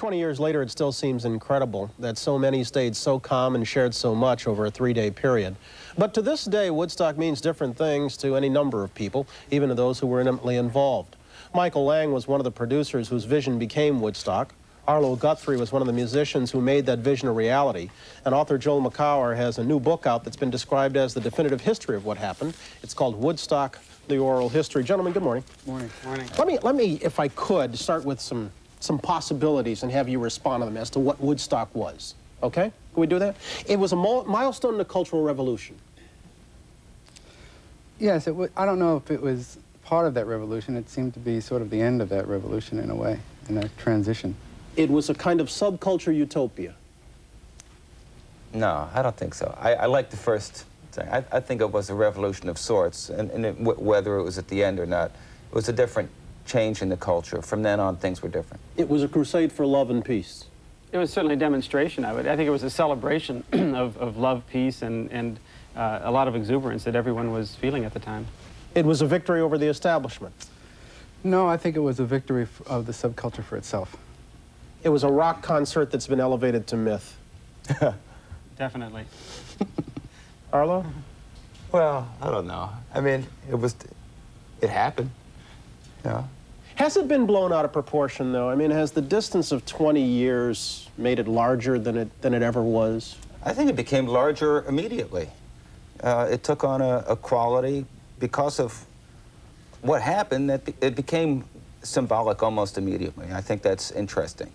20 years later, it still seems incredible that so many stayed so calm and shared so much over a 3-day period. But to this day, Woodstock means different things to any number of people, even to those who were intimately involved. Michael Lang was one of the producers whose vision became Woodstock. Arlo Guthrie was one of the musicians who made that vision a reality. And author Joel Makower has a new book out that's been described as the definitive history of what happened. It's called Woodstock, the Oral History. Gentlemen, good morning. Morning. Morning. Let me, if I could, start with some possibilities and have you respond to them as to what Woodstock was. Okay? Can we do that? It was a milestone in the Cultural Revolution. Yes, I don't know if it was part of that revolution. It seemed to be sort of the end of that revolution in a way, in a transition. It was a kind of subculture utopia. No, I don't think so. I like the first thing. I think it was a revolution of sorts, and whether it was at the end or not, it was a different change in the culture. From then on, things were different. It was a crusade for love and peace. It was certainly a demonstration of it. I think it was a celebration of love, peace, and a lot of exuberance that everyone was feeling at the time. It was a victory over the establishment. No, I think it was a victory of the subculture for itself. It was a rock concert that's been elevated to myth. Definitely. Arlo? Well, I don't know. I mean, it happened. Yeah. Has it been blown out of proportion, though? I mean, has the distance of 20 years made it larger than it ever was? I think it became larger immediately. It took on a quality because of what happened. That it became symbolic almost immediately. I think that's interesting.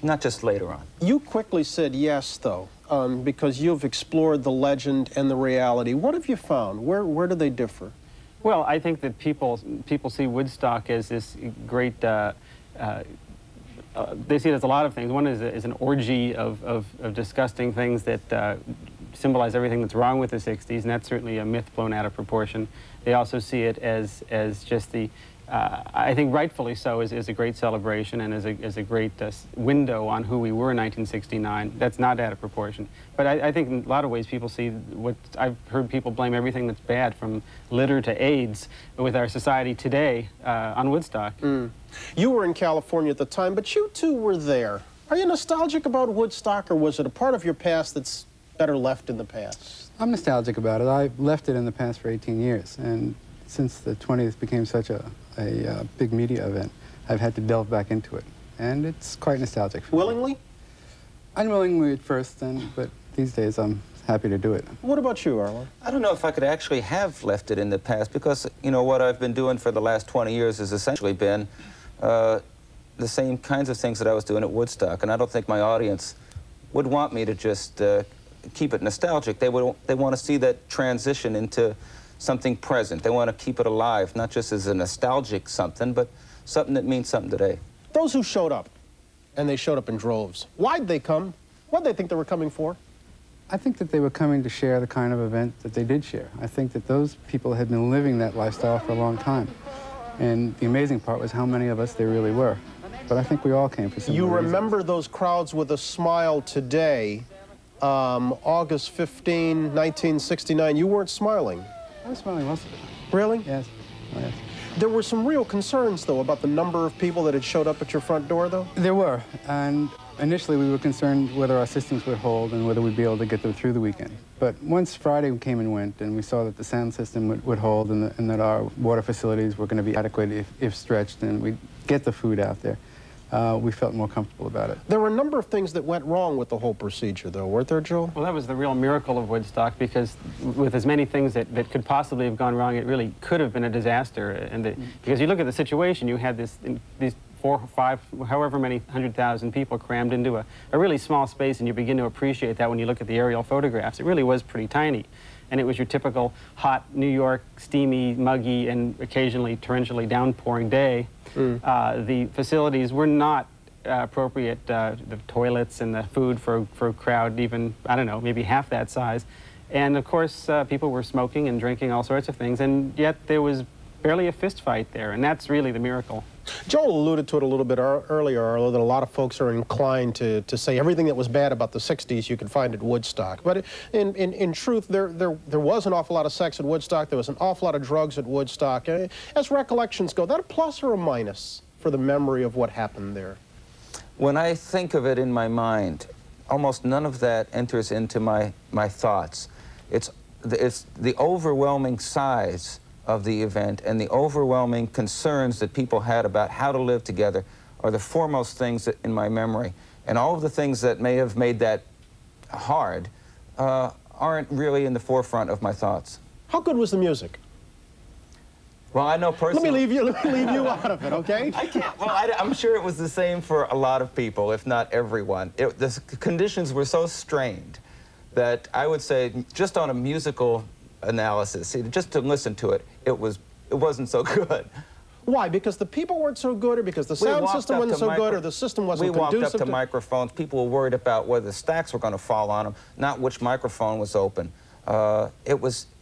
Not just later on. You quickly said yes, though, because you've explored the legend and the reality. What have you found? Where do they differ? Well, I think that people see Woodstock as this great, they see it as a lot of things. One is an orgy of disgusting things that symbolize everything that's wrong with the 60s, and that's certainly a myth blown out of proportion. They also see it as just the, I think rightfully so, as a great celebration and as a great window on who we were in 1969. That's not out of proportion. But I think in a lot of ways people see what, I've heard people blame everything that's bad, from litter to AIDS, with our society today on Woodstock. You were in California at the time, but you too were there. Are you nostalgic about Woodstock, or was it a part of your past that's better left in the past? I'm nostalgic about it. I left it in the past for 18 years, and since the 20th became such a big media event, I've had to delve back into it, and it's quite nostalgic. Willingly? Unwillingly at first, but these days I'm happy to do it. What about you, Arlo? I don't know if I could actually have left it in the past, because, you know, what I've been doing for the last 20 years has essentially been the same kinds of things that I was doing at Woodstock, and I don't think my audience would want me to just keep it nostalgic. They want to see that transition into something present. They want to keep it alive, not just as a nostalgic something, but something that means something today. Those who showed up, and they showed up in droves, why'd they come? What'd they think they were coming for? I think that they were coming to share the kind of event that they did share. I think that those people had been living that lifestyle for a long time. And the amazing part was how many of us there really were. But I think we all came for similar reasons. You remember those crowds with a smile today, August 15, 1969. You weren't smiling. I was smiling most of it. Really? Yes. Oh, yes. There were some real concerns, though, about the number of people that had showed up at your front door, though? There were, and initially we were concerned whether our systems would hold and whether we'd be able to get them through the weekend. But once Friday came and went, and we saw that the sound system would hold, and that our water facilities were going to be adequate if stretched, and we'd get the food out there, we felt more comfortable about it. There were a number of things that went wrong with the whole procedure, though, weren't there, Joel? Well, that was the real miracle of Woodstock, because with as many things that could possibly have gone wrong, it really could have been a disaster. And because you look at the situation, you had these 4 or 5, however many 100,000 people crammed into a really small space, and you begin to appreciate that when you look at the aerial photographs. It really was pretty tiny. And it was your typical hot New York, steamy, muggy, and occasionally torrentially downpouring day. The facilities were not appropriate, the toilets and the food for a crowd even, I don't know, maybe half that size. And of course, people were smoking and drinking all sorts of things, and yet there was barely a fist fight there, and that's really the miracle. Joel alluded to it a little bit earlier, Arlo, that a lot of folks are inclined to say everything that was bad about the 60s you could find at Woodstock. But in truth, there was an awful lot of sex at Woodstock. There was an awful lot of drugs at Woodstock. As recollections go, that a plus or a minus for the memory of what happened there? When I think of it in my mind, almost none of that enters into my thoughts. It's the overwhelming size of the event and the overwhelming concerns that people had about how to live together are the foremost things in my memory. And all of the things that may have made that hard aren't really in the forefront of my thoughts. How good was the music? Well, I know personally... Let me leave you out of it, okay? I can't. Well, I'm sure it was the same for a lot of people, if not everyone. The conditions were so strained that I would say, just on a musical analysis, just to listen to it, it wasn't so good. Why? Because the people weren't so good, or because the sound system wasn't so good, or the system wasn't conducive to... We walked up to microphones. People were worried about whether the stacks were going to fall on them, not which microphone was open.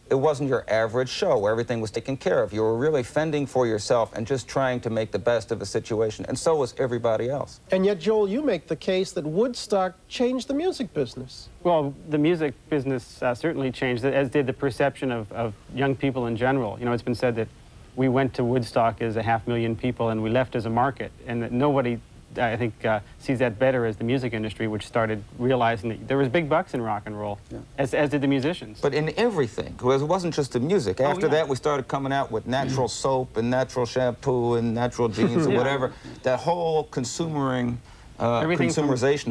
It wasn't your average show where everything was taken care of. You were really fending for yourself and just trying to make the best of a situation, and so was everybody else. And yet, Joel, you make the case that Woodstock changed the music business. Well, the music business certainly changed, as did the perception of young people in general. You know, it's been said that we went to Woodstock as 500,000 people and we left as a market, and that nobody, I think, sees that better as the music industry, which started realizing that there was big bucks in rock and roll, yeah, as did the musicians. But in everything, because it wasn't just the music. After that, we started coming out with natural soap and natural shampoo and natural jeans and whatever. That whole consumerization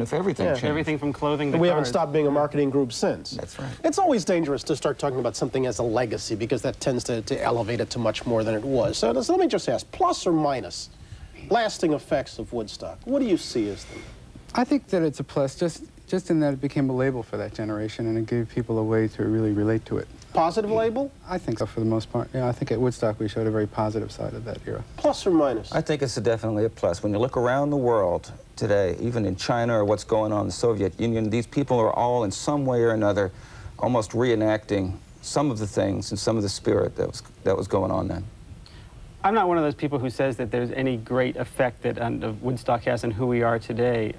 of everything changed. Everything from clothing to We cars. haven't stopped being a marketing group since. That's right. It's always dangerous to start talking about something as a legacy, because that tends to elevate it to much more than it was. So let me just ask, plus or minus, lasting effects of Woodstock, what do you see as them? I think that it's a plus, just in that it became a label for that generation, and it gave people a way to really relate to it. Positive label? I think so, for the most part. Yeah, I think at Woodstock we showed a very positive side of that era. Plus or minus? I think it's definitely a plus. When you look around the world today, even in China or what's going on in the Soviet Union, these people are all in some way or another almost reenacting some of the things and some of the spirit that was going on then. I'm not one of those people who says that there's any great effect that Woodstock has on who we are today.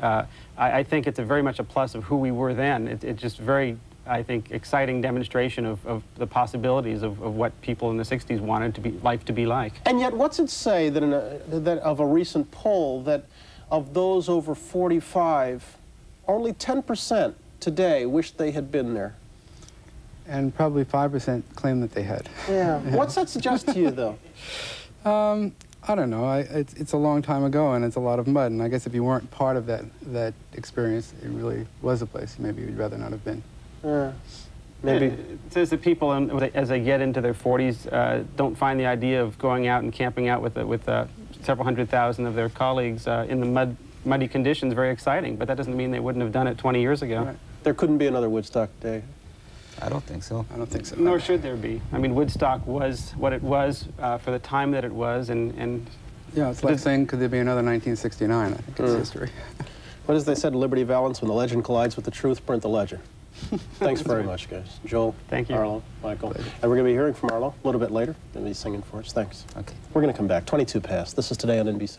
I think it's very much a plus of who we were then. It's just very, I think, exciting demonstration of the possibilities of what people in the 60s wanted life to be like. And yet, what's it say that, that of a recent poll that of those over 45, only 10% today wish they had been there? And probably 5% claim that they had. Yeah. What's that suggest to you, though? I don't know. It's a long time ago, and it's a lot of mud. And I guess if you weren't part of that experience, it really was a place maybe you'd rather not have been. Maybe. It says that people, as they get into their 40s, don't find the idea of going out and camping out with several 100,000 of their colleagues in the muddy conditions very exciting. But that doesn't mean they wouldn't have done it 20 years ago. Right. There couldn't be another Woodstock Day. I don't think so. I don't think so. Nor should there be. I mean, Woodstock was what it was for the time that it was, and yeah, it's like saying, could there be another 1969? I think it's history. What as they said, Liberty Valance, when the legend collides with the truth, print the legend. Thanks very much, guys. Joel, thank you. Arlo, Michael. And we're going to be hearing from Arlo a little bit later. He'll be singing for us. Thanks. Okay. We're going to come back. 22 past. This is Today on NBC.